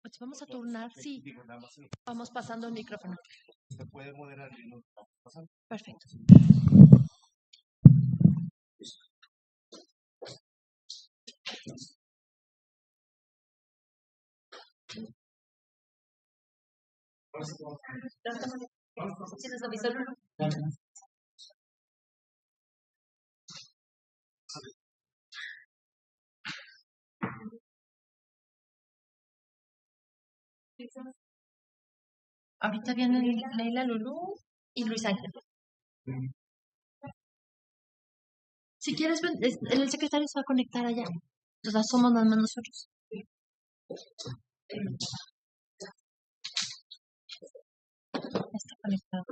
Pues vamos a turnar, sí. Vamos pasando el micrófono. ¿Se puede moderar y no pasando? Perfecto. Ahorita vienen Leila, Lulú y Luis Ángel. Si quieres, el secretario se va a conectar allá. Entonces somos nada más nosotros. Está conectado.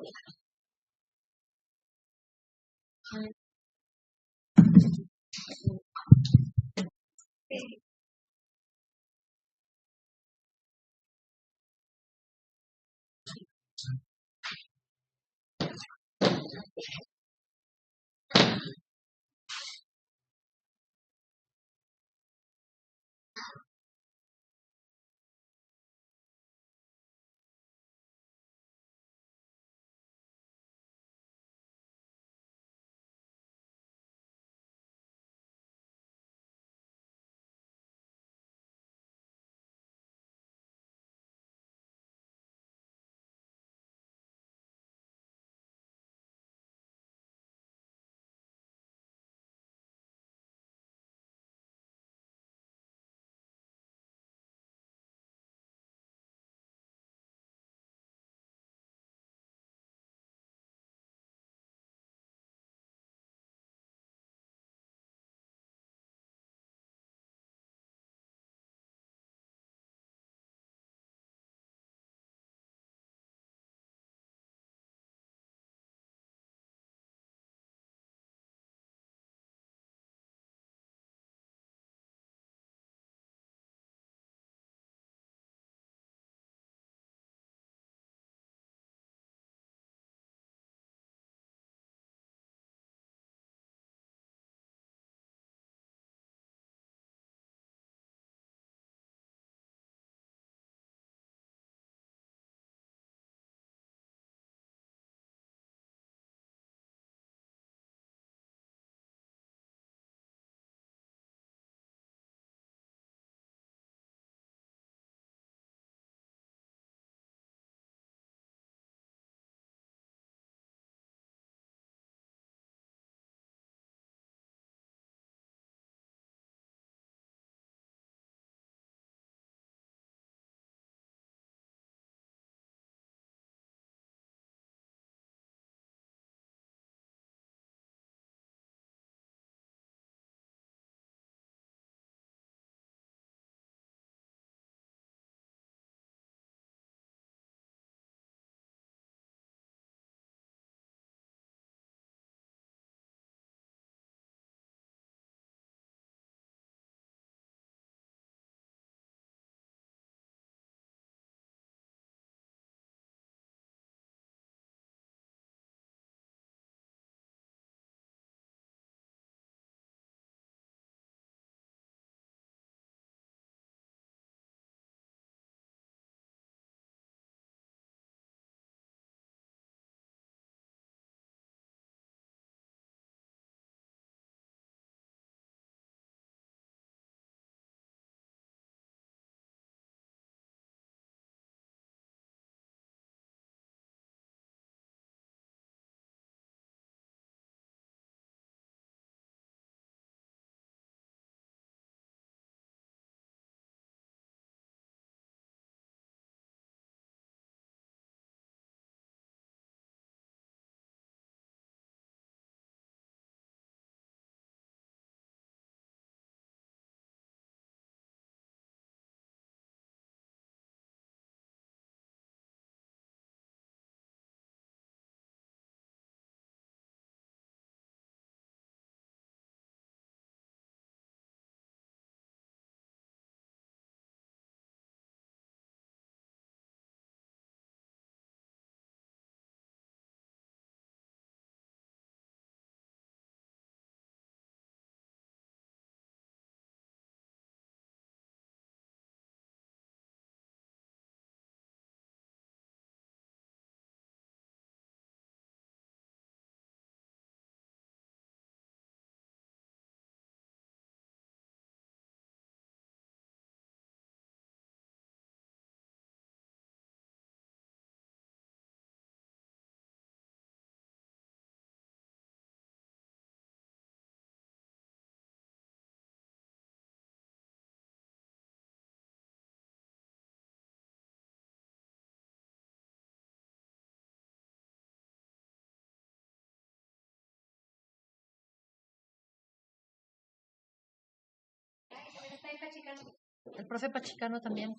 El profe Pachicano también.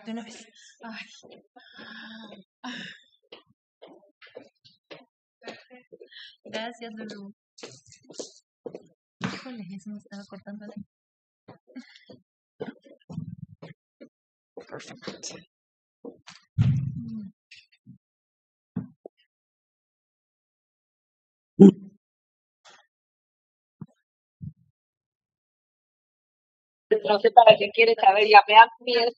De una vez. Ay. Gracias, Lulu. Híjole, eso me estaba cortando. Perfecto. No sé para qué quieres saber, ya me han miedo.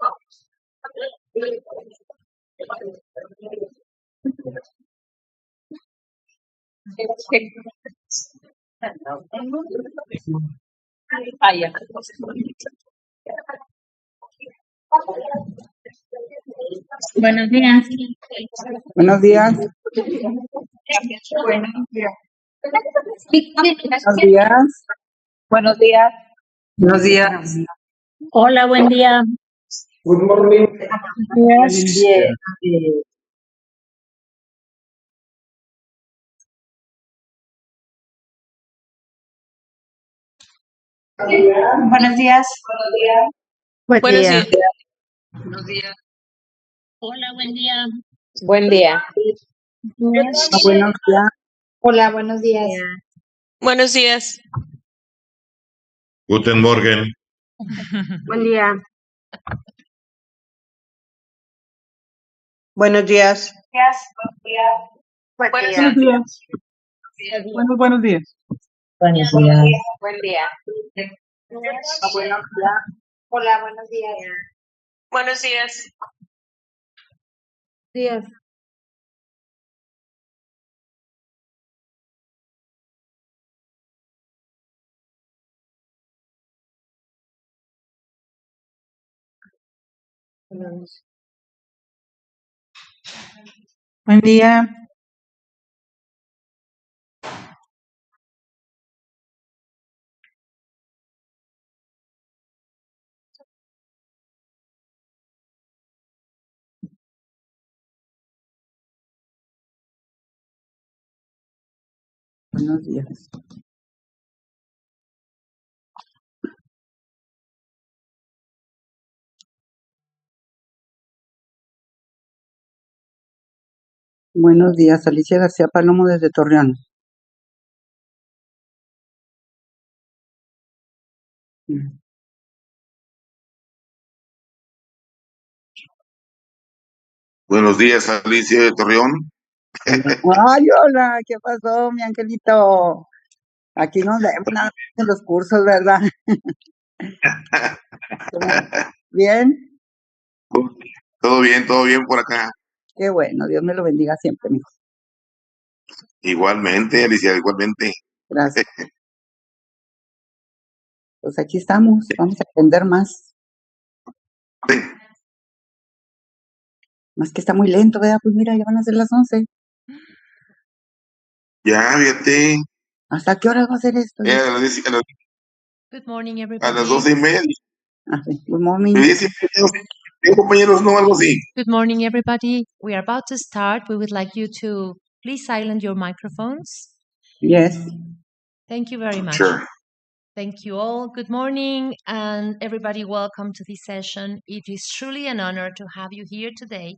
Vaya. Buenos días. Buenos días. Buenos Buenos días. días. Buenos días. Hola, buen día. Good morning. Buenos días. Buenos días. Buenos días. Hola, buen día. Buen día. Buenos días. Hola, buenos días. Buenos días. Guten Morgen. Buen día. Buenos días. Buenos Buenos días. Buenos días. Buenos días. Buen día. Buenos días. Hola, buenos días. Buenos días. Días. Buen día. Buenos días. Buenos días, Alicia García Palomo desde Torreón. Buenos días, Alicia de Torreón. Ay, hola, ¿qué pasó, mi angelito? Aquí nos vemos nada más en los cursos, ¿verdad? ¿Bien? Todo bien por acá. Qué bueno, Dios me lo bendiga siempre, mijo. Igualmente, Alicia, igualmente. Gracias. Pues aquí estamos, vamos a aprender más. Sí. Más que está muy lento, ¿verdad? Pues mira, ya van a ser las 11. Ya, fíjate. ¿Hasta qué hora va a ser esto? A las 10 Good morning, a everybody. las 12:30. Sí. Good morning. 10:30, compañeros, no, algo así. Good morning, everybody. We are about to start. We would like you to please silence your microphones. Yes. Thank you very much. Sure. Thank you all. Good morning, and everybody, welcome to this session. It is truly an honor to have you here today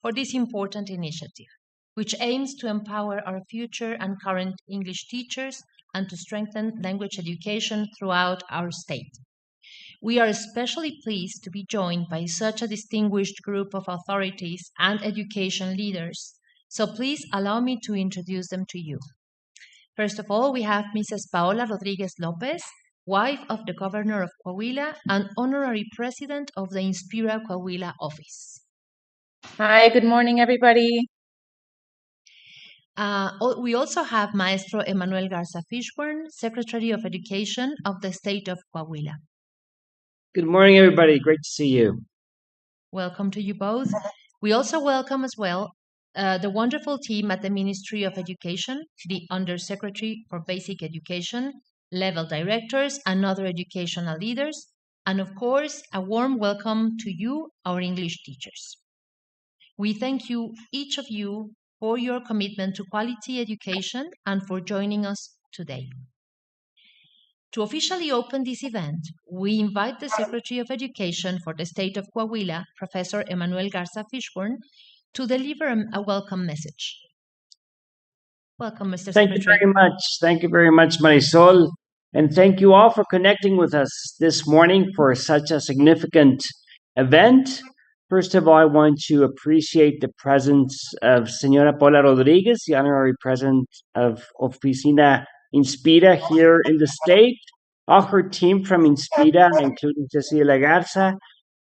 for this important initiative, which aims to empower our future and current English teachers and to strengthen language education throughout our state. We are especially pleased to be joined by such a distinguished group of authorities and education leaders. So please allow me to introduce them to you. First of all, we have Mrs. Paola Rodriguez Lopez, wife of the Governor of Coahuila and honorary president of the Inspira Coahuila office. Hi, good morning, everybody. We also have Maestro Emanuel Garza Fishburne, Secretary of Education of the state of Coahuila. Good morning, everybody. Great to see you. Welcome to you both. We also welcome as well the wonderful team at the Ministry of Education, the Undersecretary for Basic Education, level directors, and other educational leaders, and of course, a warm welcome to you, our English teachers. We thank you, each of you, for your commitment to quality education and for joining us today. To officially open this event, we invite the Secretary of Education for the State of Coahuila, Professor Emmanuel Garza Fishburne, to deliver a welcome message. Welcome, Mr. Thank you Secretary. very much. Thank you very much, Marisol. And thank you all for connecting with us this morning for such a significant event. First of all, I want to appreciate the presence of Señora Paula Rodriguez, the Honorary President of Oficina Inspira here in the state, all her team from Inspira, including Cecilia Garza,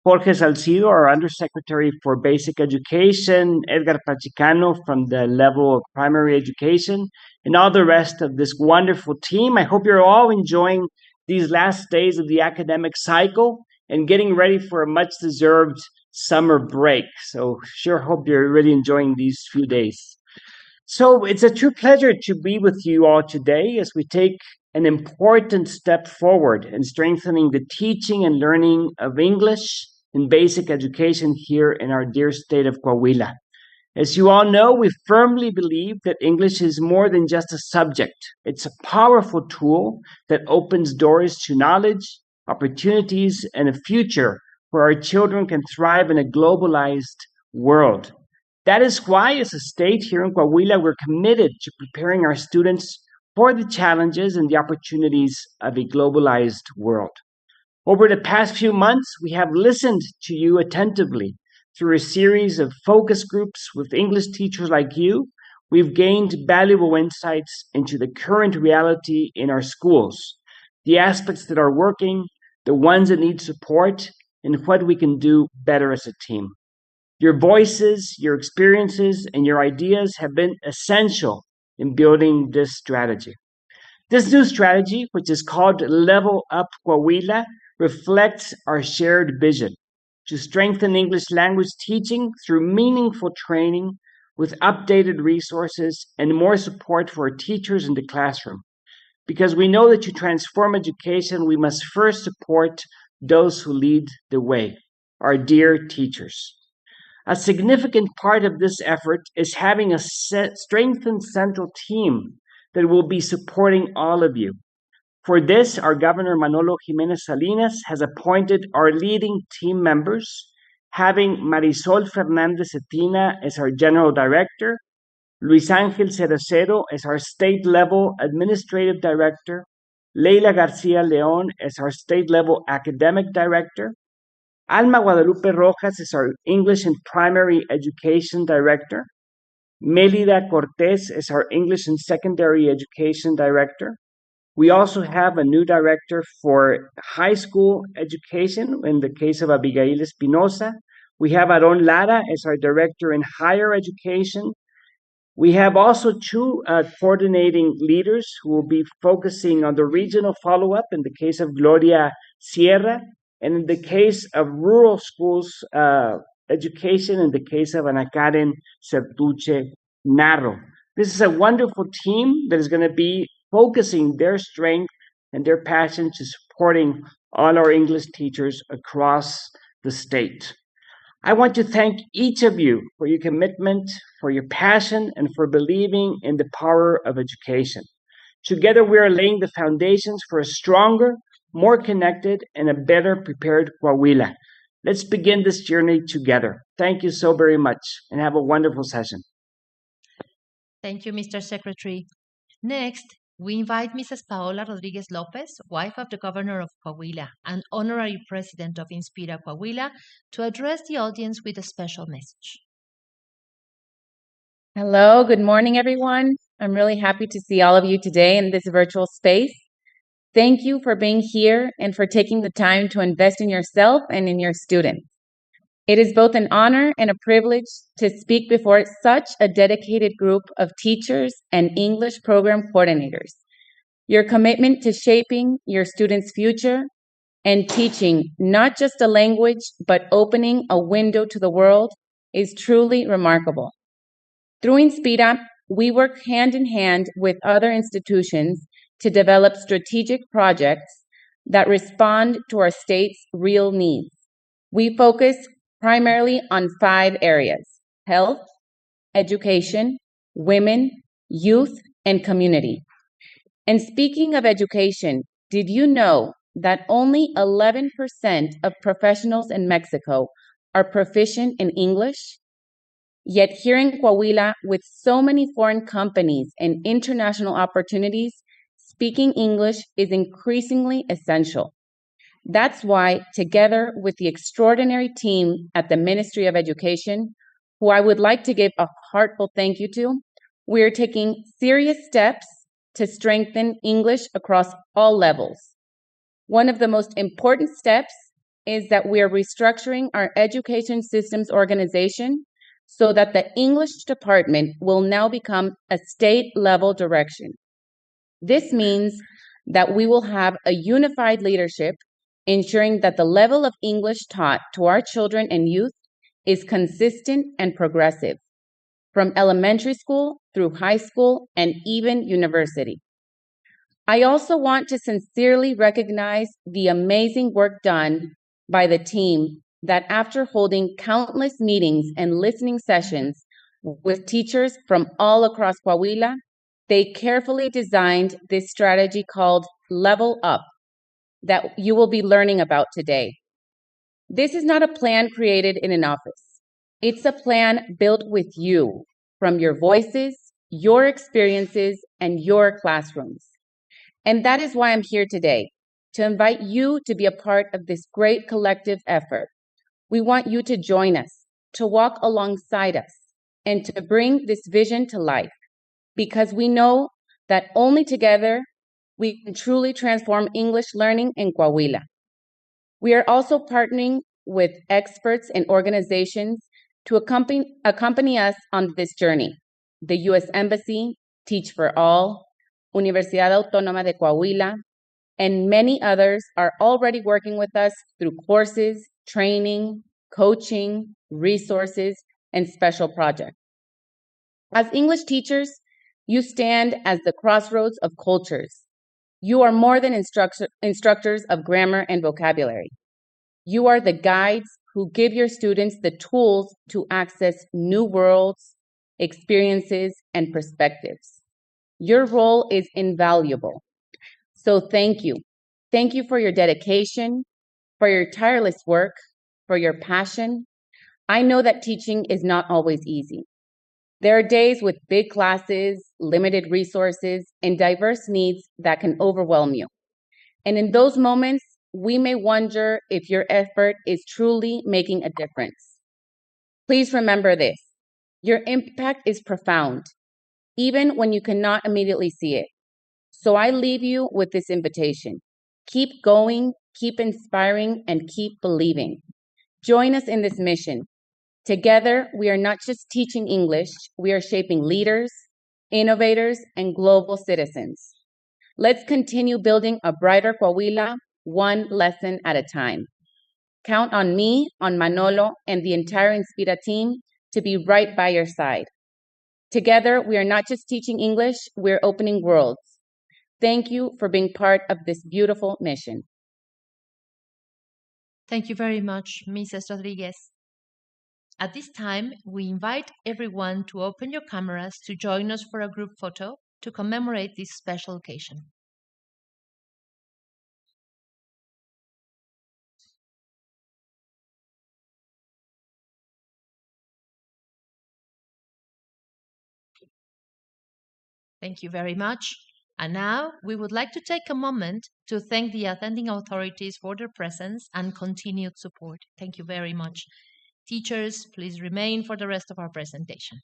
Jorge Salcido, our Undersecretary for Basic Education, Edgar Pachicano from the level of primary education, and all the rest of this wonderful team. I hope you're all enjoying these last days of the academic cycle and getting ready for a much-deserved summer break. So sure hope you're really enjoying these few days. So it's a true pleasure to be with you all today as we take an important step forward in strengthening the teaching and learning of English in basic education here in our dear state of Coahuila. As you all know, we firmly believe that English is more than just a subject. It's a powerful tool that opens doors to knowledge, opportunities, and a future where our children can thrive in a globalized world. That is why, as a state here in Coahuila, we're committed to preparing our students for the challenges and the opportunities of a globalized world. Over the past few months, we have listened to you attentively. Through a series of focus groups with English teachers like you, we've gained valuable insights into the current reality in our schools, the aspects that are working, the ones that need support, and what we can do better as a team. Your voices, your experiences, and your ideas have been essential in building this strategy. This new strategy, which is called Level Up Coahuila, reflects our shared vision to strengthen English language teaching through meaningful training with updated resources and more support for our teachers in the classroom. Because we know that to transform education, we must first support those who lead the way, our dear teachers. A significant part of this effort is having a strengthened central team that will be supporting all of you. For this, our Governor Manolo Jimenez Salinas has appointed our leading team members, having Marisol Fernandez Cetina as our General Director, Luis Ángel Cerocero as our State-Level Administrative Director, Leila Garcia León as our State-Level Academic Director, Alma Guadalupe Rojas is our English and Primary Education Director, Melida Cortez is our English and Secondary Education Director. We also have a new director for high school education in the case of Abigail Espinosa. We have Aaron Lara as our director in higher education. We have also two coordinating leaders who will be focusing on the regional follow-up in the case of Gloria Sierra, and in the case of rural schools education, in the case of Ana Karen Sertuche Narro. This is a wonderful team that is going to be focusing their strength and their passion to supporting all our English teachers across the state. I want to thank each of you for your commitment, for your passion, and for believing in the power of education. Together, we are laying the foundations for a stronger, more connected, and a better prepared Coahuila. Let's begin this journey together. Thank you so very much, and have a wonderful session. Thank you, Mr. Secretary. Next, we invite Mrs. Paola Rodriguez Lopez, wife of the Governor of Coahuila and Honorary President of Inspira Coahuila, to address the audience with a special message. Hello, good morning, everyone. I'm really happy to see all of you today in this virtual space. Thank you for being here and for taking the time to invest in yourself and in your students. It is both an honor and a privilege to speak before such a dedicated group of teachers and English program coordinators. Your commitment to shaping your students' future and teaching not just a language, but opening a window to the world is truly remarkable. Through Inspira, we work hand in hand with other institutions to develop strategic projects that respond to our state's real needs. We focus primarily on 5 areas: health, education, women, youth, and community. And speaking of education, did you know that only 11% of professionals in Mexico are proficient in English? Yet here in Coahuila, with so many foreign companies and international opportunities, speaking English is increasingly essential. That's why, together with the extraordinary team at the Ministry of Education, who I would like to give a heartfelt thank you to, we are taking serious steps to strengthen English across all levels. One of the most important steps is that we are restructuring our education systems organization so that the English department will now become a state-level direction. This means that we will have a unified leadership, ensuring that the level of English taught to our children and youth is consistent and progressive, from elementary school through high school and even university. I also want to sincerely recognize the amazing work done by the team that after holding countless meetings and listening sessions with teachers from all across Coahuila, they carefully designed this strategy called Level Up that you will be learning about today. This is not a plan created in an office. It's a plan built with you from your voices, your experiences, and your classrooms. And that is why I'm here today, to invite you to be a part of this great collective effort. We want you to join us, to walk alongside us, and to bring this vision to life, because we know that only together we can truly transform English learning in Coahuila. We are also partnering with experts and organizations to accompany us on this journey. The U.S. Embassy, Teach for All, Universidad Autónoma de Coahuila, and many others are already working with us through courses, training, coaching, resources, and special projects. As English teachers, you stand as the crossroads of cultures. You are more than instructors of grammar and vocabulary. You are the guides who give your students the tools to access new worlds, experiences, and perspectives. Your role is invaluable. So thank you. Thank you for your dedication, for your tireless work, for your passion. I know that teaching is not always easy. There are days with big classes, limited resources, and diverse needs that can overwhelm you. And in those moments, we may wonder if your effort is truly making a difference. Please remember this. Your impact is profound, even when you cannot immediately see it. So I leave you with this invitation. Keep going, keep inspiring, and keep believing. Join us in this mission. Together, we are not just teaching English, we are shaping leaders, innovators, and global citizens. Let's continue building a brighter Coahuila, one lesson at a time. Count on me, on Manolo, and the entire Inspira team to be right by your side. Together, we are not just teaching English, we're opening worlds. Thank you for being part of this beautiful mission. Thank you very much, Mrs. Rodriguez. At this time, we invite everyone to open your cameras to join us for a group photo to commemorate this special occasion. Thank you very much. And now we would like to take a moment to thank the attending authorities for their presence and continued support. Thank you very much. Teachers, please remain for the rest of our presentation.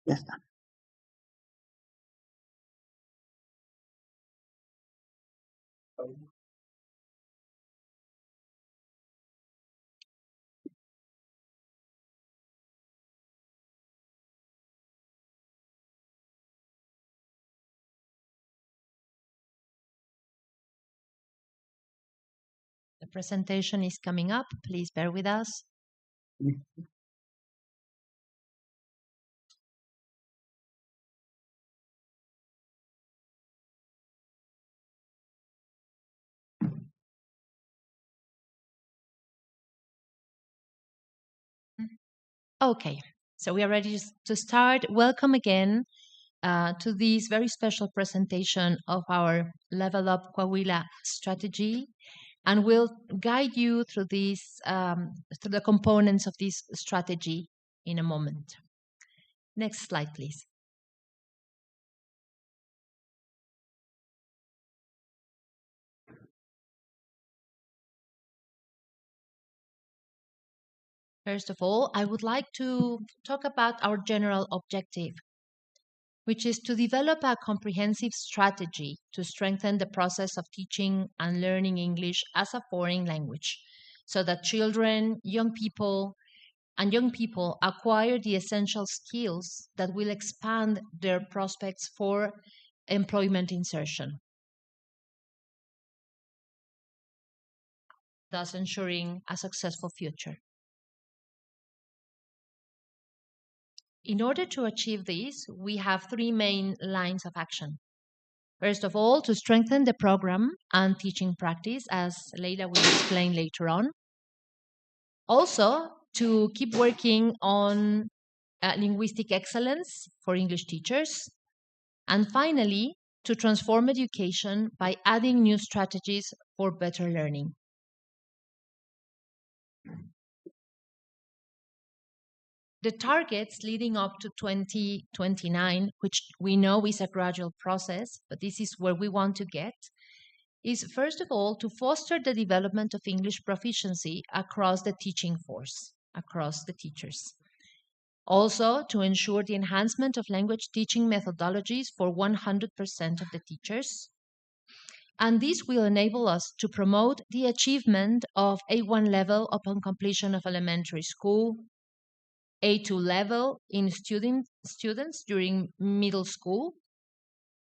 Ya está. The presentation is coming up. Please bear with us. Okay, so we are ready to start. Welcome again to this very special presentation of our Level Up Coahuila strategy. And we'll guide you through through the components of this strategy in a moment. Next slide, please. First of all, I would like to talk about our general objective, which is to develop a comprehensive strategy to strengthen the process of teaching and learning English as a foreign language, so that children, young people acquire the essential skills that will expand their prospects for employment insertion, thus ensuring a successful future. In order to achieve this, we have three main lines of action. First of all, to strengthen the program and teaching practice, as Leila will explain later on. Also, to keep working on linguistic excellence for English teachers. And finally, to transform education by adding new strategies for better learning. The targets leading up to 2029, which we know is a gradual process, but this is where we want to get, is first of all to foster the development of English proficiency across the teaching force, across the teachers. Also, to ensure the enhancement of language teaching methodologies for 100% of the teachers. And this will enable us to promote the achievement of A1 level upon completion of elementary school, A2 level in students during middle school,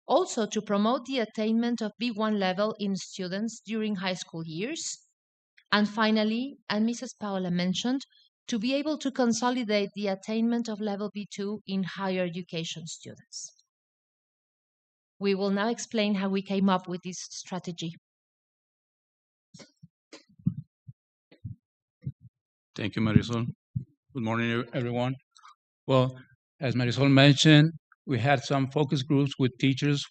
also to promote the attainment of B1 level in students during high school years, and finally, and Mrs. Paola mentioned, to be able to consolidate the attainment of level B2 in higher education students. We will now explain how we came up with this strategy. Thank you, Marisol. Good morning, everyone. Well, as Marisol mentioned, we had some focus groups with teachers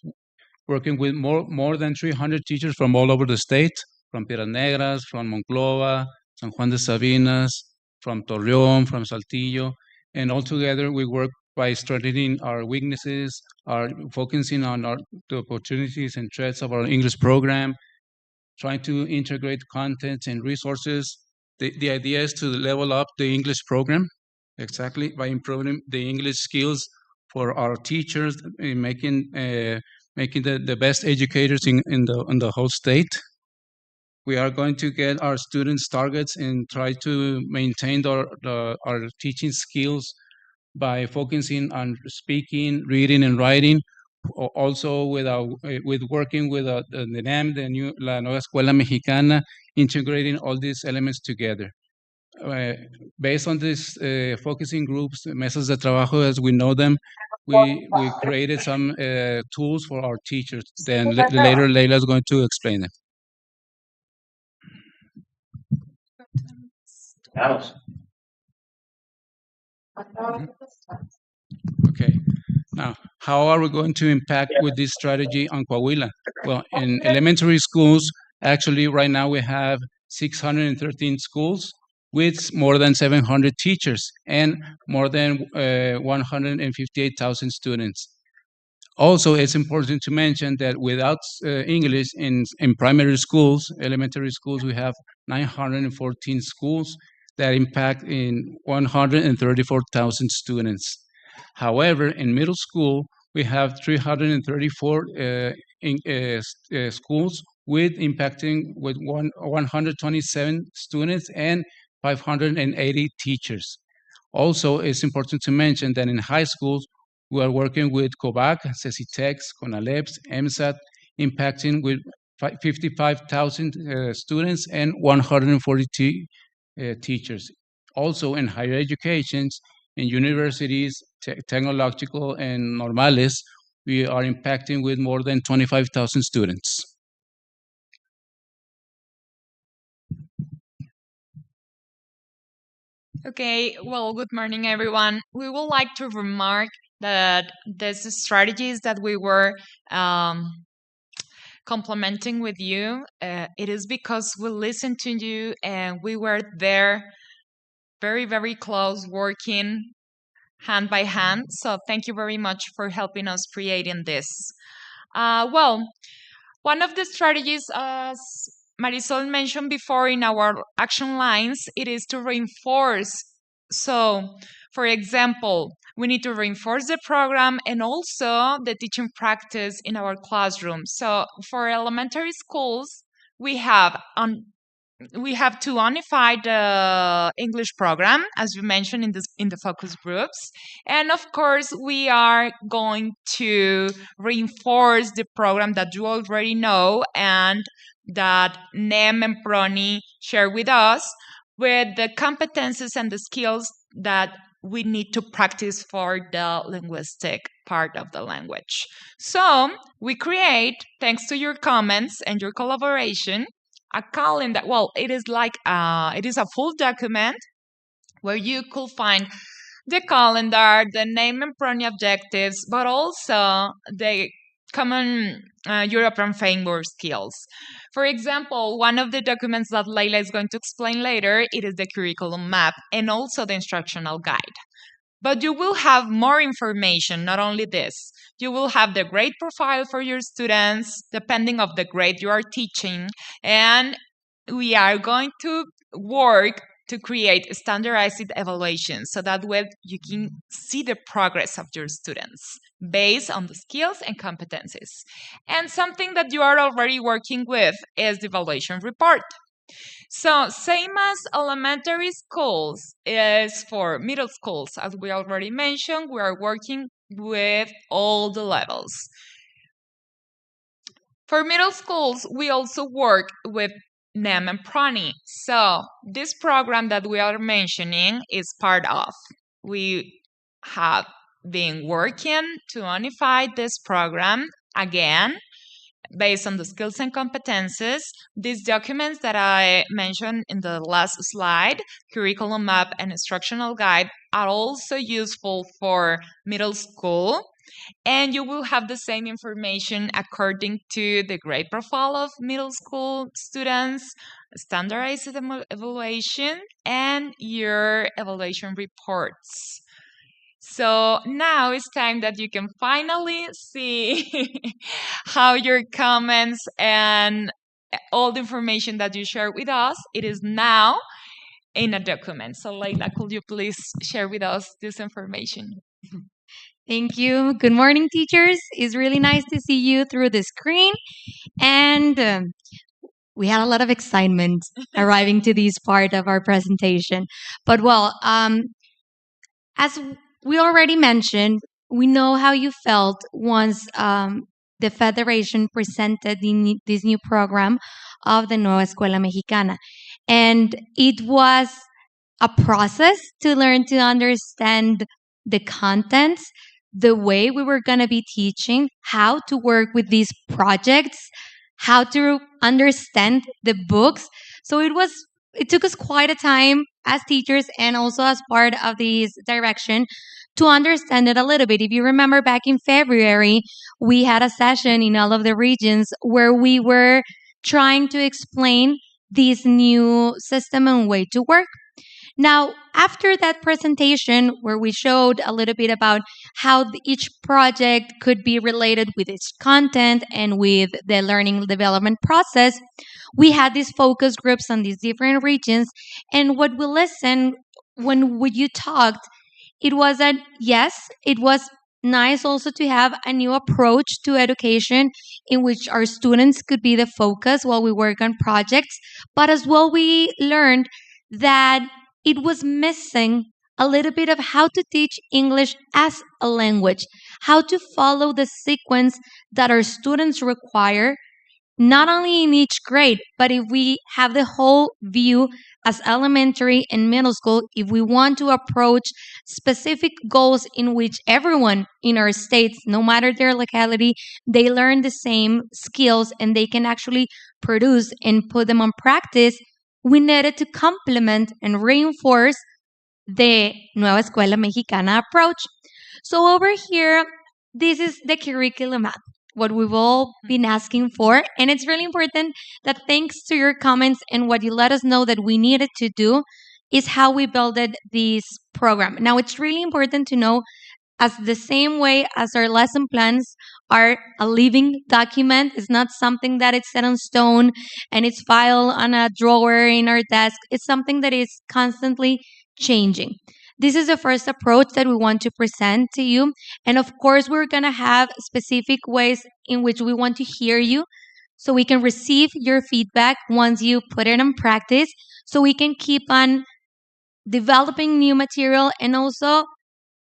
working with more than 300 teachers from all over the state, from Piedras Negras, from Monclova, San Juan de Sabinas, from Torreón, from Saltillo, and all together we work by strengthening our weaknesses, focusing on the opportunities and threats of our English program, trying to integrate contents and resources. The idea is to level up the English program, exactly, by improving the English skills for our teachers, making the best educators in the whole state. We are going to get our students' targets and try to maintain our teaching skills by focusing on speaking, reading, and writing. Also, with working with the NAM, La Nueva Escuela Mexicana, integrating all these elements together. Based on this focusing groups, mesas de trabajo as we know them, we created some tools for our teachers. Then later, Leila is going to explain them. Okay. Now, how are we going to impact with this strategy on Coahuila? Well, in elementary schools, actually, right now we have 613 schools with more than 700 teachers and more than 158,000 students. Also, it's important to mention that without English in primary schools, elementary schools, we have 914 schools that impact in 134,000 students. However, in middle school, we have 334 schools with impacting with 127 students and 580 teachers. Also, it's important to mention that in high schools, we are working with COVAC, CECITEX, CONALEPS, EMSAT, impacting with 55,000 students and 142 teachers. Also, in higher educations, in universities, technological and normales, we are impacting with more than 25,000 students. Okay, well, good morning, everyone. We would like to remark that these strategies that we were complementing with you, it is because we listened to you and we were there very, very close, working hand by hand. So thank you very much for helping us creating this. Well, one of the strategies, as Marisol mentioned before in our action lines, it is to reinforce. So, for example, we need to reinforce the program and also the teaching practice in our classroom. So, for elementary schools, we have to unify the English program, as you mentioned in the focus groups, and of course, we are going to reinforce the program that you already know and that Nem and Proni share with us with the competencies and the skills that we need to practice for the linguistic part of the language. So we create, thanks to your comments and your collaboration, a calendar. Well, it is a full document where you could find the calendar, the name and pronoun objectives, but also the common European framework skills. For example, one of the documents that Leila is going to explain later, it is the curriculum map and also the instructional guide. But you will have more information, not only this. You will have the grade profile for your students, depending of the grade you are teaching, and we are going to work to create standardized evaluations so that way you can see the progress of your students based on the skills and competencies. And something that you are already working with is the evaluation report. So, same as elementary schools is for middle schools, as we already mentioned, we are working with all the levels. For middle schools, we also work with Nem and Prani. So, this program that we are mentioning is part of. We have been working to unify this program again based on the skills and competences. These documents that I mentioned in the last slide, curriculum map and instructional guide, are also useful for middle school. And you will have the same information according to the grade profile of middle school students, standardized evaluation, and your evaluation reports. So now it's time that you can finally see how your comments and all the information that you share with us, it is now in a document. So Leila, could you please share with us this information? Thank you. Good morning, teachers. It's really nice to see you through the screen. And we had a lot of excitement arriving to this part of our presentation. But well, as we already mentioned, we know how you felt once the Federation presented this new program of the Nueva Escuela Mexicana. And it was a process to learn to understand the contents, the way we were going to be teaching, how to work with these projects, how to understand the books. So it took us quite a time as teachers and also as part of this direction to understand it a little bit. If you remember back in February, we had a session in all of the regions where we were trying to explain this new system and way to work. Now, after that presentation where we showed a little bit about how each project could be related with its content and with the learning development process, we had these focus groups on these different regions. And what we listened when you talked, it was that, yes, it was nice also to have a new approach to education in which our students could be the focus while we work on projects. But as well, we learned that it was missing a little bit of how to teach English as a language, how to follow the sequence that our students require, not only in each grade, but if we have the whole view as elementary and middle school, if we want to approach specific goals in which everyone in our states, no matter their locality, they learn the same skills and they can actually produce and put them on practice, we needed to complement and reinforce the Nueva Escuela Mexicana approach. So over here, this is the curriculum map, what we've all been asking for. And it's really important that thanks to your comments and what you let us know that we needed to do is how we built this program. Now, it's really important to know as the same way as our lesson plans are a living document. It's not something that is set on stone and it's filed on a drawer in our desk. It's something that is constantly changing. This is the first approach that we want to present to you. And of course, we're going to have specific ways in which we want to hear you so we can receive your feedback once you put it in practice, so we can keep on developing new material and also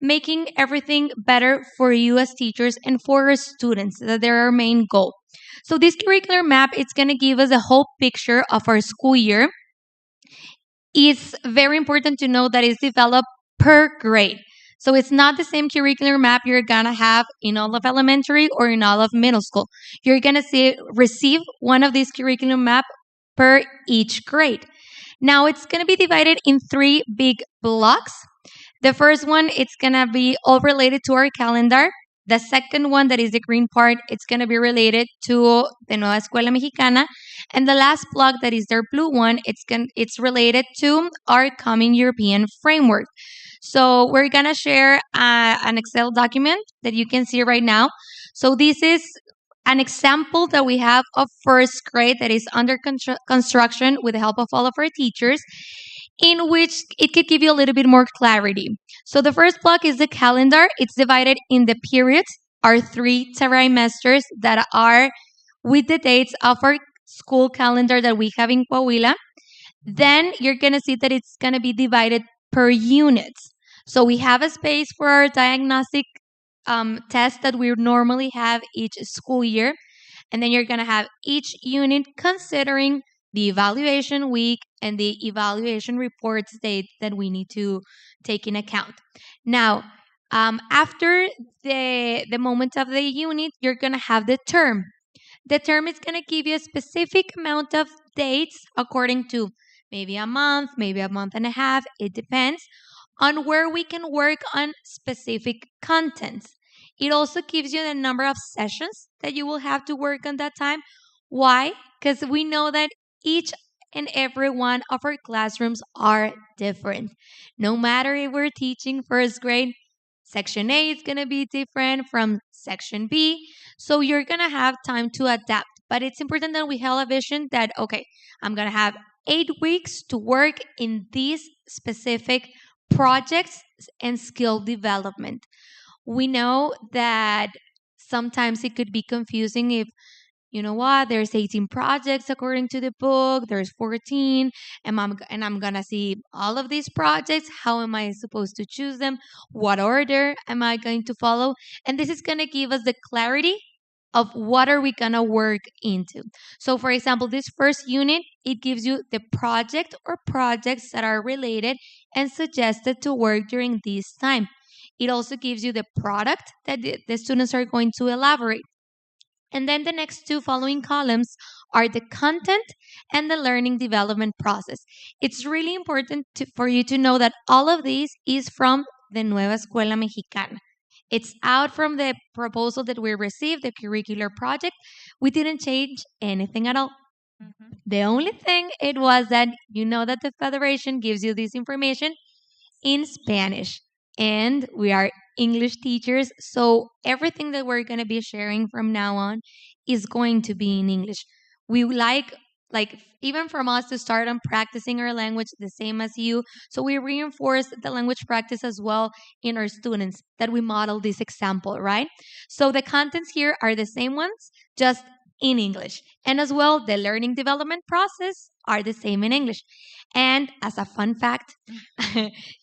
making everything better for you as teachers and for our students. That they're our main goal. So this curricular map, it's going to give us a whole picture of our school year. It's very important to know that it's developed per grade. So it's not the same curricular map you're going to have in all of elementary or in all of middle school. You're going to receive one of these curriculum map per each grade. Now it's going to be divided in 3 big blocks. The first one, it's going to be all related to our calendar. The second one, that is the green part, it's going to be related to the Nueva Escuela Mexicana. And the last block, that is their blue one, it's related to our coming European framework. So we're going to share an Excel document that you can see right now. So this is an example that we have of first grade that is under construction with the help of all of our teachers, in which it could give you a little bit more clarity. So the first block is the calendar. It's divided in the periods, our 3 trimesters that are with the dates of our school calendar that we have in Coahuila. Then you're going to see that it's going to be divided per units. So we have a space for our diagnostic test that we normally have each school year. And then you're going to have each unit considering the evaluation week and the evaluation reports date that we need to take in account. Now, after the moment of the unit, you're going to have the term. The term is going to give you a specific amount of dates according to maybe a month, maybe a month and a half. It depends on where we can work on specific contents. It also gives you the number of sessions that you will have to work on that time. Why? Because we know that each and every one of our classrooms are different. No matter if we're teaching first grade, Section A is going to be different from Section B. So you're going to have time to adapt. But it's important that we have a vision that, okay, I'm going to have 8 weeks to work in these specific projects and skill development. We know that sometimes it could be confusing if, you know what, there's 18 projects according to the book, there's 14, and I'm going to see all of these projects. How am I supposed to choose them? What order am I going to follow? And this is going to give us the clarity of what are we going to work into. So for example, this first unit, it gives you the project or projects that are related and suggested to work during this time. It also gives you the product that the students are going to elaborate. And then the next 2 following columns are the content and the learning development process. It's really important for you to know that all of these is from the Nueva Escuela Mexicana. It's out from the proposal that we received, the curricular project. We didn't change anything at all. Mm-hmm. The only thing it was that you know that the Federation gives you this information in Spanish. And we are English teachers, so everything that we're going to be sharing from now on is going to be in English. We like even from us to start on practicing our language the same as you. So we reinforce the language practice as well in our students, that we model this example, right? So the contents here are the same ones, just in English. And as well, the learning development process are the same in English. And as a fun fact,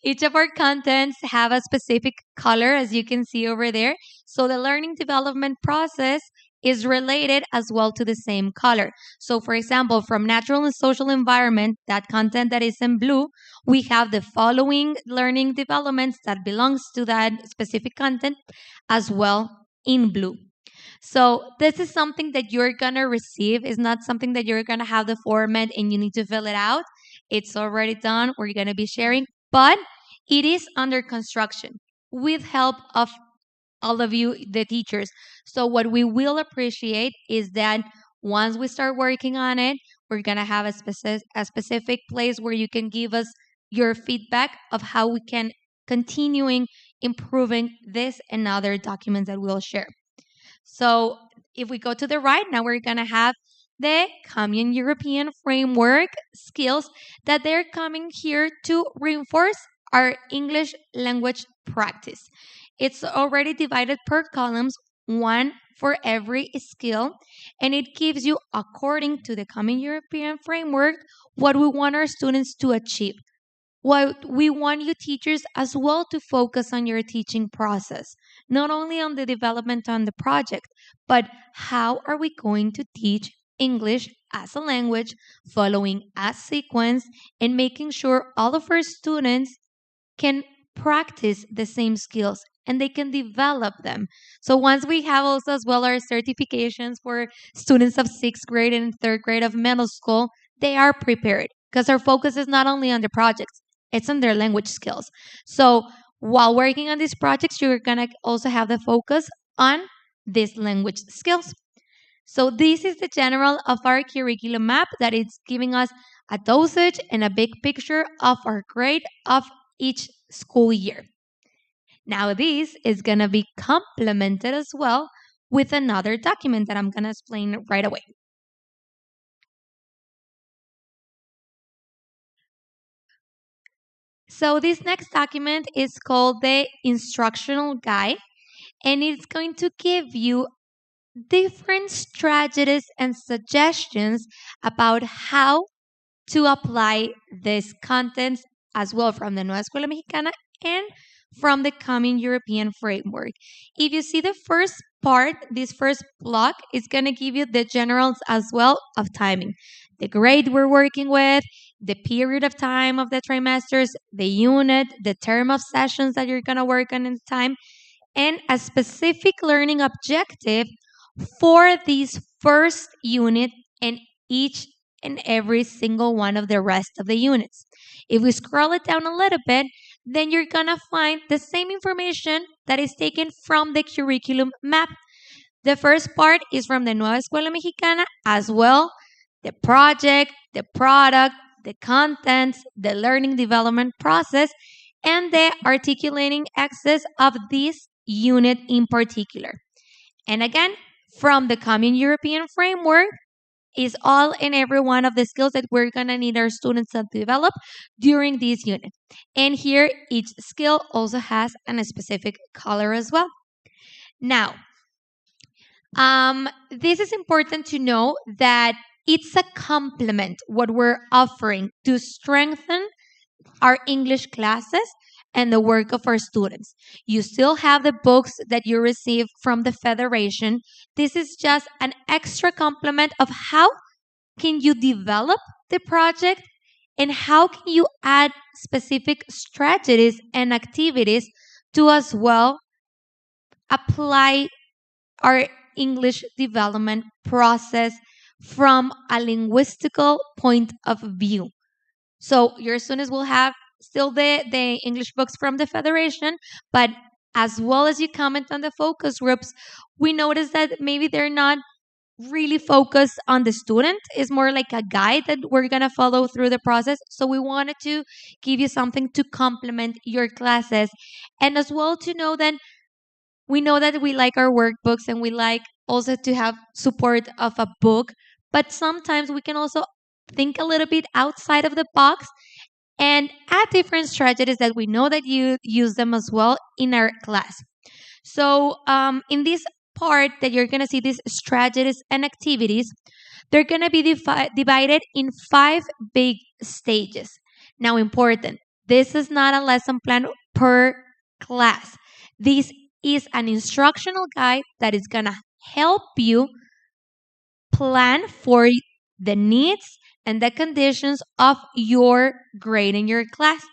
each of our contents have a specific color, as you can see over there. So the learning development process is related as well to the same color. So for example, from natural and social environment, that content that is in blue, we have the following learning developments that belongs to that specific content as well in blue. So this is something that you're going to receive. It's not something that you're going to have the format and you need to fill it out. It's already done. We're going to be sharing. But it is under construction with help of all of you, the teachers. So what we will appreciate is that once we start working on it, we're going to have a specific place where you can give us your feedback of how we can continuing improving this and other documents that we'll share. So if we go to the right, now we're going to have the Common European Framework skills that they're coming here to reinforce our English language practice. It's already divided per columns, one for every skill, and it gives you, according to the Common European Framework, what we want our students to achieve. What we want you teachers as well to focus on your teaching process, not only on the development on the project, but how are we going to teach English as a language, following a sequence, and making sure all of our students can practice the same skills and they can develop them. So once we have also as well our certifications for students of 6th grade and 3rd grade of middle school, they are prepared because our focus is not only on the projects, it's on their language skills. So while working on these projects, you're going to also have the focus on these language skills. So this is the general of our curriculum map that is giving us a dosage and a big picture of our grade of each school year. Now this is going to be complemented as well with another document that I'm going to explain right away. So this next document is called the Instructional Guide, and it's going to give you different strategies and suggestions about how to apply these contents as well from the Nueva Escuela Mexicana and from the Common European Framework. If you see the first part, this first block is going to give you the generals as well of timing. The grade we're working with, the period of time of the trimesters, the unit, the term of sessions that you're going to work on in the time, and a specific learning objective for this first unit and each and every single one of the rest of the units. If we scroll it down a little bit, then you're going to find the same information that is taken from the curriculum map. The first part is from the Nueva Escuela Mexicana as well, the project, the product, the contents, the learning development process, and the articulating access of this unit in particular. And again, from the Common European Framework is all and every one of the skills that we're going to need our students to develop during this unit. And here, each skill also has a specific color as well. Now, this is important to know that it's a complement, what we're offering to strengthen our English classes and the work of our students. You still have the books that you receive from the Federation. This is just an extra complement of how can you develop the project and how can you add specific strategies and activities to as well apply our English development process from a linguistical point of view. So your students will have still the English books from the Federation, but as well as you comment on the focus groups, we notice that maybe they're not really focused on the student. It's more like a guide that we're going to follow through the process. So we wanted to give you something to complement your classes and as well to know that we know that we like our workbooks and we like also to have support of a book, but sometimes we can also think a little bit outside of the box and add different strategies that we know that you use them as well in our class. So in this part that you're going to see these strategies and activities, they're going to be divided in 5 big stages. Now, important, this is not a lesson plan per class. This is an instructional guide that is going to help you plan for the needs and the conditions of your grade in your class.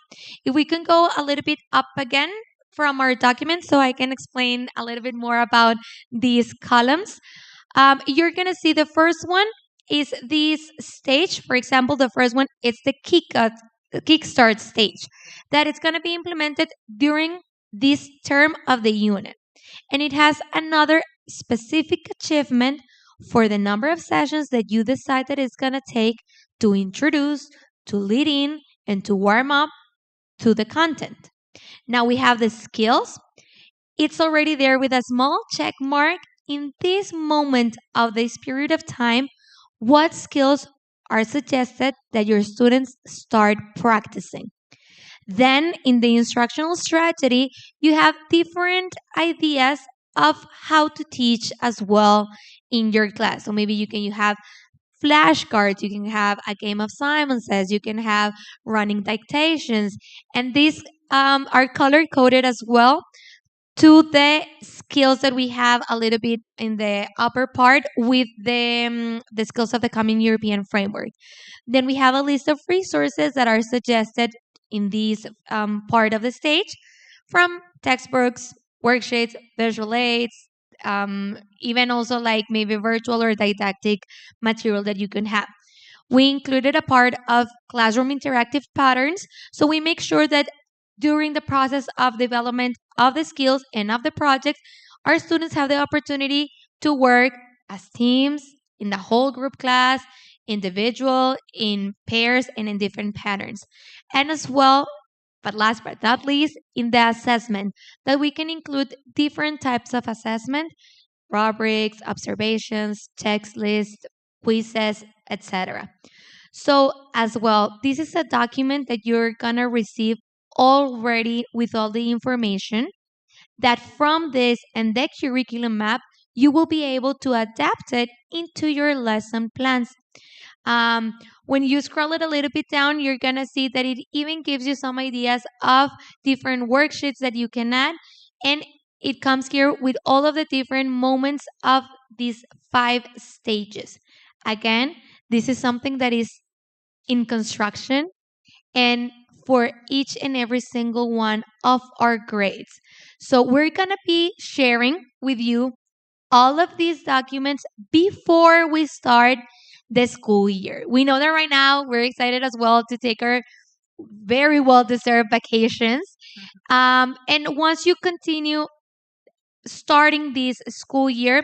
If we can go a little bit up again from our document so I can explain a little bit more about these columns. You're going to see the first one is this stage. For example, the first one is the kickoff kickstart stage that it's going to be implemented during this term of the unit. And it has another specific achievement for the number of sessions that you decide that it's going to take to introduce, to lead in, and to warm up to the content. Now we have the skills. It's already there with a small check mark. In this moment of this period of time, what skills are suggested that your students start practicing? Then in the instructional strategy, you have different ideas of how to teach as well in your class. So maybe you have flashcards, you can have a game of Simon Says, you can have running dictations, and these are color coded as well to the skills that we have a little bit in the upper part with the skills of the Common European Framework. Then we have a list of resources that are suggested in this part of the stage, from textbooks, worksheets, visual aids, even also like maybe virtual or didactic material that you can have. We included a part of classroom interactive patterns, so we make sure that during the process of development of the skills and of the projects, our students have the opportunity to work as teams, in the whole group class, individual, in pairs, and in different patterns. And as well, but last but not least, in the assessment, that we can include different types of assessment, rubrics, observations, checklists, quizzes, etc. So as well, this is a document that you're gonna receive already with all the information, that from this and the curriculum map, you will be able to adapt it into your lesson plans. When you scroll it a little bit down, you're going to see that it even gives you some ideas of different worksheets that you can add. And it comes here with all of the different moments of these 5 stages. Again, this is something that is in construction and for each and every single one of our grades. So we're going to be sharing with you all of these documents before we start the school year. We know that right now we're excited as well to take our very well deserved vacations. And once you continue starting this school year,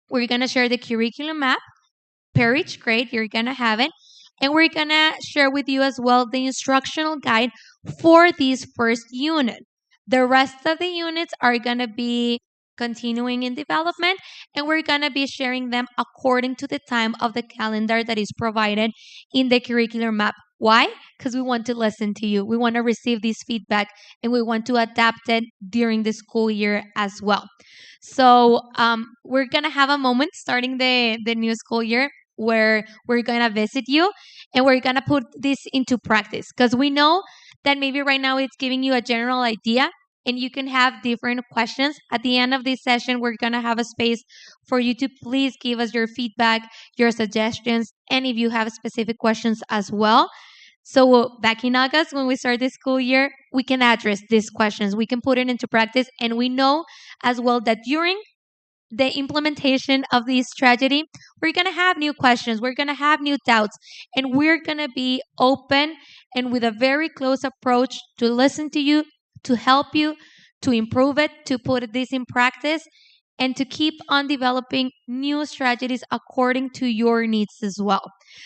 we're going to share the curriculum map per each grade. You're going to have it. And we're going to share with you as well the instructional guide for this first unit. The rest of the units are going to be continuing in development, and we're going to be sharing them according to the time of the calendar that is provided in the curriculum map. Why? Because we want to listen to you. We want to receive this feedback, and we want to adapt it during the school year as well. So we're going to have a moment starting the new school year where we're going to visit you and we're going to put this into practice, because we know that maybe right now it's giving you a general idea and you can have different questions. At the end of this session, we're going to have a space for you to please give us your feedback, your suggestions, and if you have specific questions as well. So back in August, when we start the school year, we can address these questions. We can put it into practice. And we know as well that during the implementation of this strategy, we're going to have new questions, we're going to have new doubts, and we're going to be open and with a very close approach to listen to you, to help you, to improve it, to put this in practice, and to keep on developing new strategies according to your needs as well.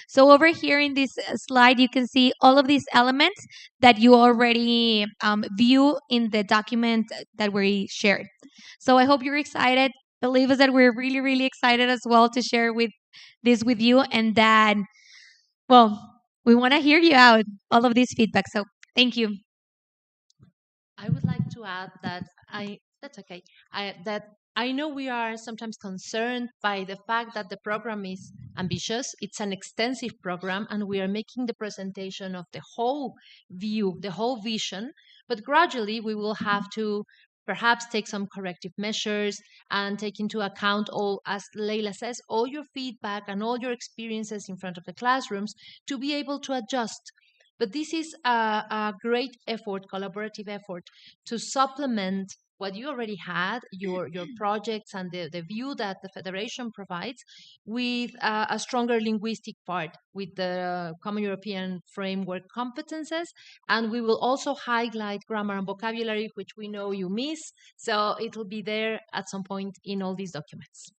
So over here in this slide, you can see all of these elements that you already view in the document that we shared. So I hope you're excited. Believe us that we're really, really excited as well to share with you, and that, well, we want to hear you out, all of this feedback. So thank you. I would like to add that that's okay. I know we are sometimes concerned by the fact that the program is ambitious. It's an extensive program, and we are making the presentation of the whole view, the whole vision. But gradually, we will have to perhaps take some corrective measures and take into account all, as Leila says, all your feedback and all your experiences in front of the classrooms to be able to adjust. But this is a great effort, collaborative effort, to supplement what you already had, your projects and the view that the Federation provides, with a stronger linguistic part, with the Common European Framework competences. And we will also highlight grammar and vocabulary, which we know you miss. So it will be there at some point in all these documents.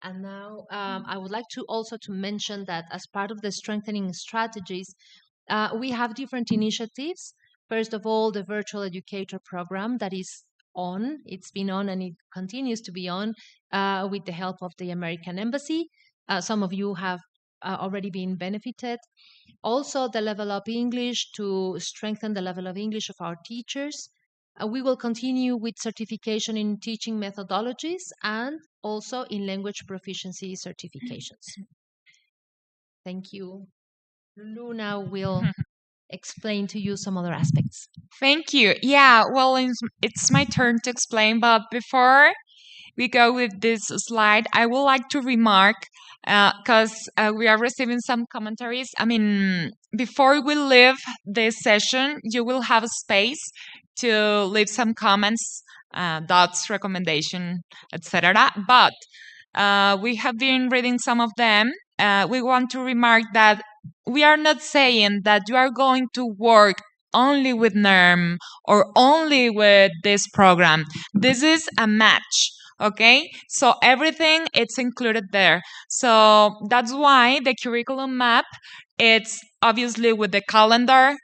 And now I would like to also to mention that as part of the strengthening strategies, we have different initiatives. First of all, the virtual educator program that is on. It's been on and it continues to be on with the help of the American Embassy. Some of you have already been benefited. Also, the Level Up English to strengthen the level of English of our teachers. We will continue with certification in teaching methodologies and also in language proficiency certifications. Thank you. Lulu now will explain to you some other aspects. Thank you. Yeah, well, it's my turn to explain, but before we go with this slide, I would like to remark, because we are receiving some commentaries. I mean, before we leave this session, you will have a space to leave some comments, thoughts, recommendation, etc. But we have been reading some of them. We want to remark that we are not saying that you are going to work only with NERM or only with this program. This is a match. Okay, so everything it's included there. So that's why the curriculum map, it's obviously with the calendar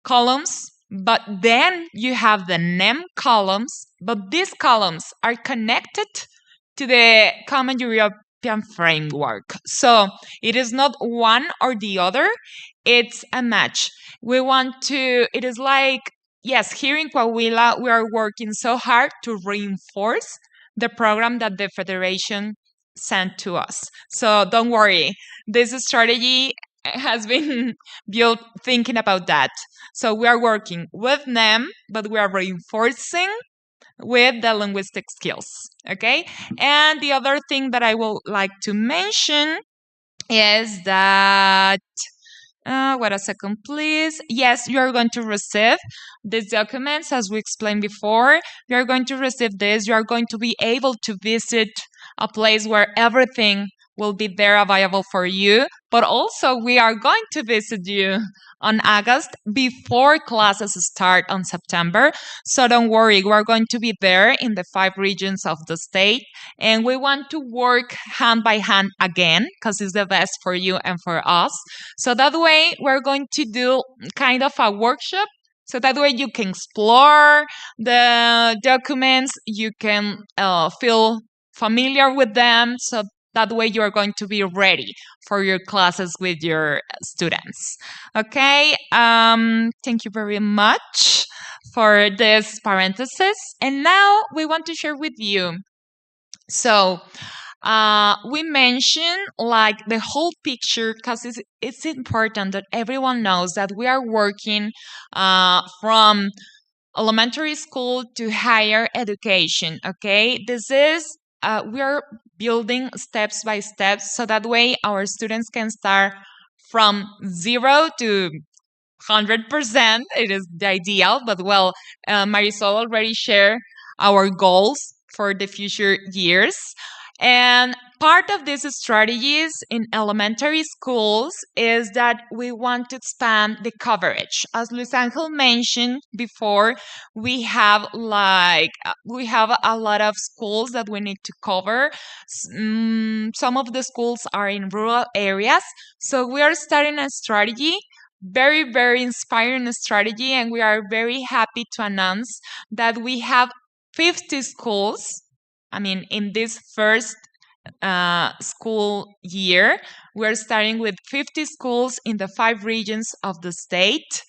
columns, but then you have the NEM columns, but these columns are connected to the Common European Framework. So it is not one or the other, it's a match. We want to, it is like, yes, here in Coahuila, we are working so hard to reinforce the program that the Federation sent to us. So don't worry, this strategy has been built thinking about that. So we are working with them, but we are reinforcing with the linguistic skills, okay? And the other thing that I would like to mention is that wait a second, please. Yes, you are going to receive these documents, as we explained before. You are going to receive this. You are going to be able to visit a place where everything will be there available for you. But also, we are going to visit you on August before classes start on September. So don't worry, we are going to be there in the 5 regions of the state. And we want to work hand by hand again, because it's the best for you and for us. So that way, we're going to do kind of a workshop. So that way you can explore the documents, you can feel familiar with them. So that way you are going to be ready for your classes with your students. Okay, thank you very much for this parenthesis. And now we want to share with you. So we mentioned like the whole picture, because it's important that everyone knows that we are working from elementary school to higher education. Okay, this is we are building steps by steps, so that way our students can start from 0 to 100%. It is the ideal, but well, Marisol already shared our goals for the future years. And part of these strategies in elementary schools is that we want to expand the coverage. As Luis Angel mentioned before, we have a lot of schools that we need to cover. Some of the schools are in rural areas. So we are starting a strategy, very, very inspiring strategy, and we are very happy to announce that we have 50 schools. I mean, in this first school year, we're starting with 50 schools in the 5 regions of the state,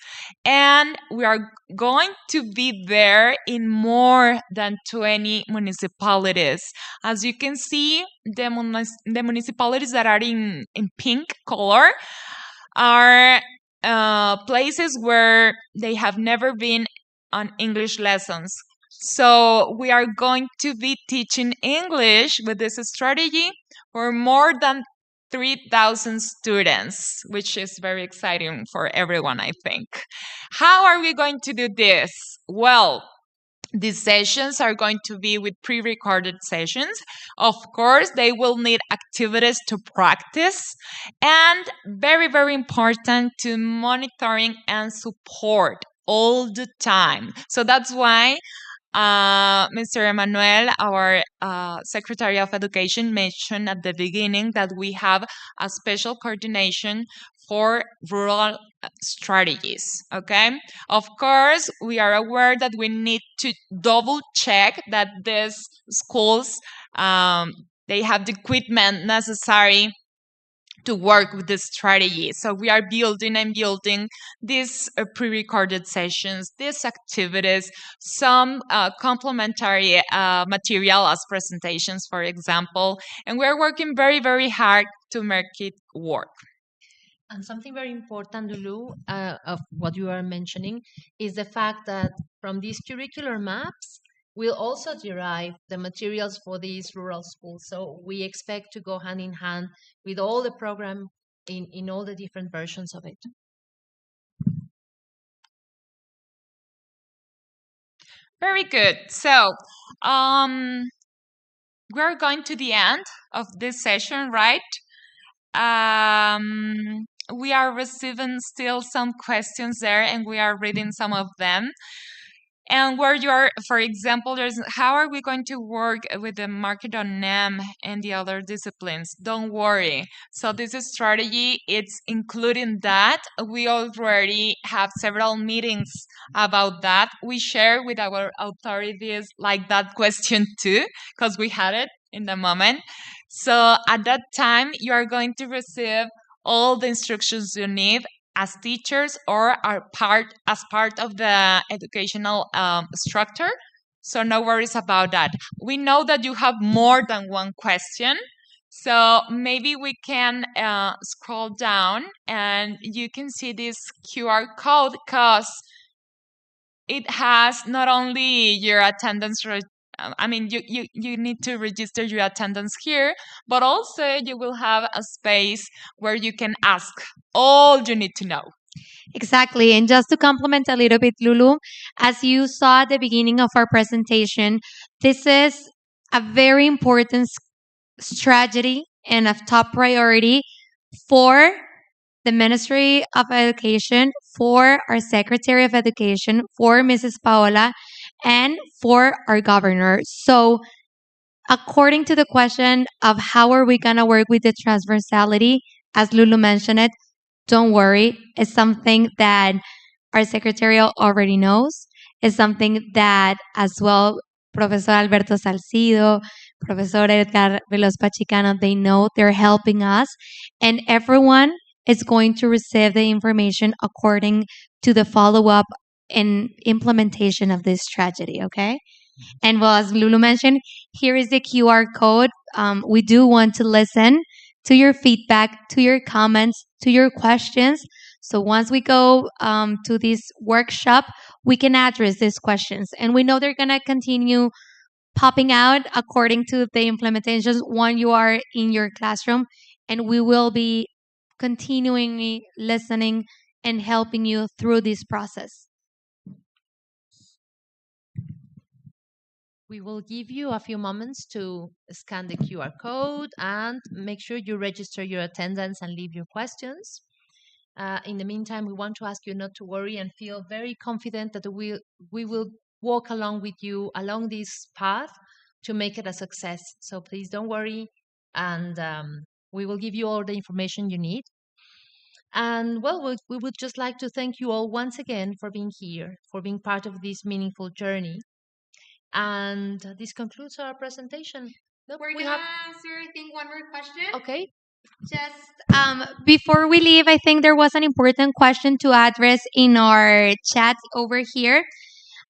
and we are going to be there in more than 20 municipalities. As you can see, the municipalities that are in pink color are places where they have never been on English lessons. So we are going to be teaching English with this strategy for more than 3,000 students, which is very exciting for everyone, I think. How are we going to do this? Well, These sessions are going to be with pre-recorded sessions. Of course, they will need activities to practice, and very, very important, to monitoring and support all the time. So that's why Mr. Emmanuel, our Secretary of Education, mentioned at the beginning that we have a special coordination for rural strategies. Okay, of course, we are aware that we need to double check that these schools they have the equipment necessary to work with this strategy. So we are building these pre-recorded sessions, these activities, some complementary material as presentations, for example, and we're working very, very hard to make it work. And something very important, Lulu, of what you are mentioning is the fact that from these curricular maps, we'll also derive the materials for these rural schools. So we expect to go hand in hand with all the program in all the different versions of it. Very good. So we're going to the end of this session, right? We are receiving still some questions there, and we are reading some of them. And where you are, for example, there's how are we going to work with the market on NEM and the other disciplines? Don't worry. So this is strategy, it's including that. We already have several meetings about that. We share with our authorities like that question too, because we had it in the moment. So at that time, you are going to receive all the instructions you need as teachers or as part of the educational structure. So no worries about that. We know that you have more than one question. So maybe we can scroll down and you can see this QR code because it has not only your attendance you need to register your attendance here, but also you will have a space where you can ask all you need to know. Exactly. And just to complement a little bit, Lulu, as you saw at the beginning of our presentation, this is a very important strategy and a top priority for the Ministry of Education, for our Secretary of Education, for Mrs. Paola, and for our governor. So according to the question of how are we going to work with the transversality, as Lulu mentioned it, don't worry. It's something that our secretary already knows. It's something that as well Professor Alberto Salcido, Professor Edgar Veloz Pachicano, they know, they're helping us. And everyone is going to receive the information according to the follow-up and implementation of this strategy, okay? And well, as Lulu mentioned, here is the QR code. We do want to listen to your feedback, to your comments, to your questions. So once we go to this workshop, we can address these questions. And we know they're going to continue popping out according to the implementations when you are in your classroom. And we will be continuing listening and helping you through this process. We will give you a few moments to scan the QR code and make sure you register your attendance and leave your questions. In the meantime, we want to ask you not to worry and feel very confident that we will walk along with you along this path to make it a success. So please don't worry, and we will give you all the information you need. And well, we would just like to thank you all once again for being here, for being part of this meaningful journey. And this concludes our presentation. We're going to answer, I think, one more question. Okay. Just before we leave, I think there was an important question to address in our chat over here.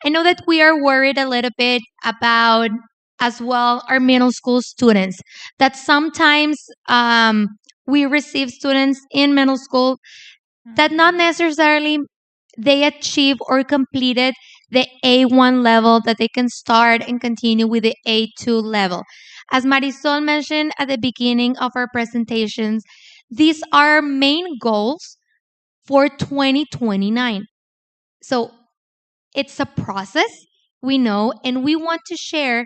I know that we are worried a little bit about, as well, our middle school students, that sometimes we receive students in middle school that not necessarily they achieve or completed the A1 level, that they can start and continue with the A2 level. As Marisol mentioned at the beginning of our presentations, these are main goals for 2029. So it's a process. we know, and we want to share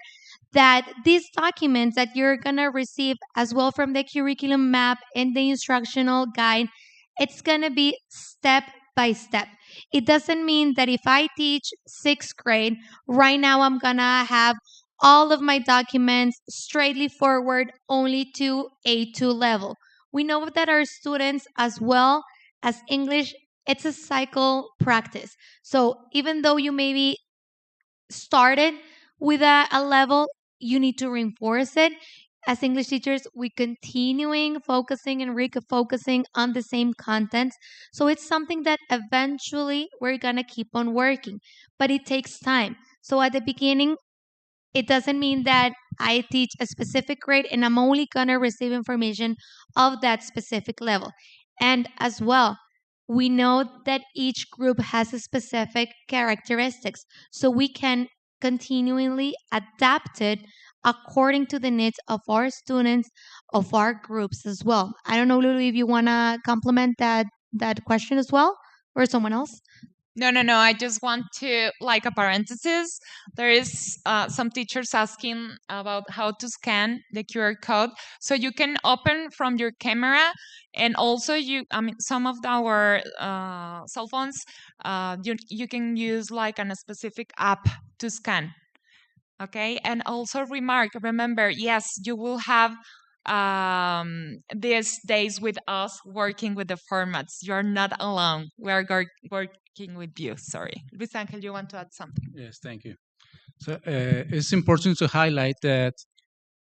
that these documents that you're going to receive as well from the curriculum map and the instructional guide, it's going to be step by step. It doesn't mean that if I teach sixth grade, right now I'm going to have all of my documents straightly forward only to A2 level. We know that our students, as well as English, it's a cycle practice. So even though you maybe started with a level, you need to reinforce it. As English teachers, we continuing focusing and refocusing on the same contents. So it's something that eventually we're gonna keep on working, but it takes time. So at the beginning, it doesn't mean that I teach a specific grade and I'm only gonna receive information of that specific level. And as well, we know that each group has a specific characteristics, so we can continually adapt it according to the needs of our students, of our groups as well. I don't know, Lulu, if you wanna complement that question as well, or someone else. No. I just want to, like a parenthesis. There is some teachers asking about how to scan the QR code. So you can open from your camera, and also some of our cell phones, you can use like a specific app to scan. Okay, and also remember, yes, you will have these days with us working with the formats. You're not alone. We are working with you. Sorry. Luis Angel, you want to add something? Yes, thank you. So it's important to highlight that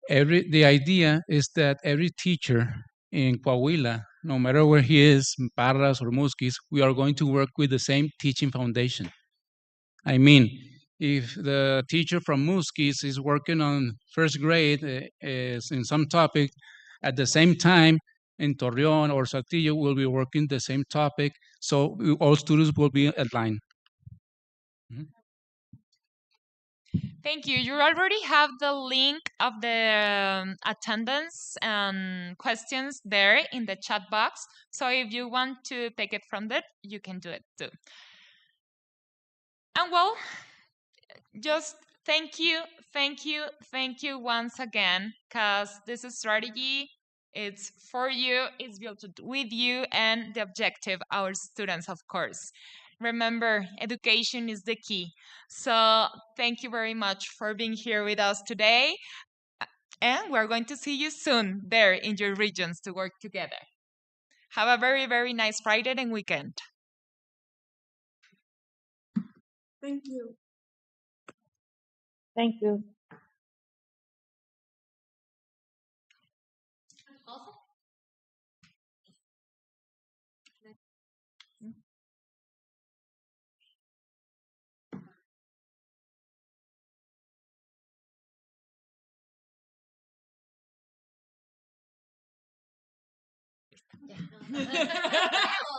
the idea is that every teacher in Coahuila, no matter where he is, in Parras or Musquis, we are going to work with the same teaching foundation. I mean, if the teacher from Musquis is working on first grade is in some topic, at the same time in Torreon or Saltillo will be working the same topic, so all students will be aligned. Thank you. You already have the link of the attendance and questions there in the chat box. So if you want to take it from there, you can do it too. And well, just thank you once again, because this strategy, it's for you, it's built with you, and the objective, our students, of course. Remember, education is the key. So thank you very much for being here with us today. And we're going to see you soon there in your regions to work together. Have a very, very nice Friday and weekend. Thank you. Thank you. Yeah.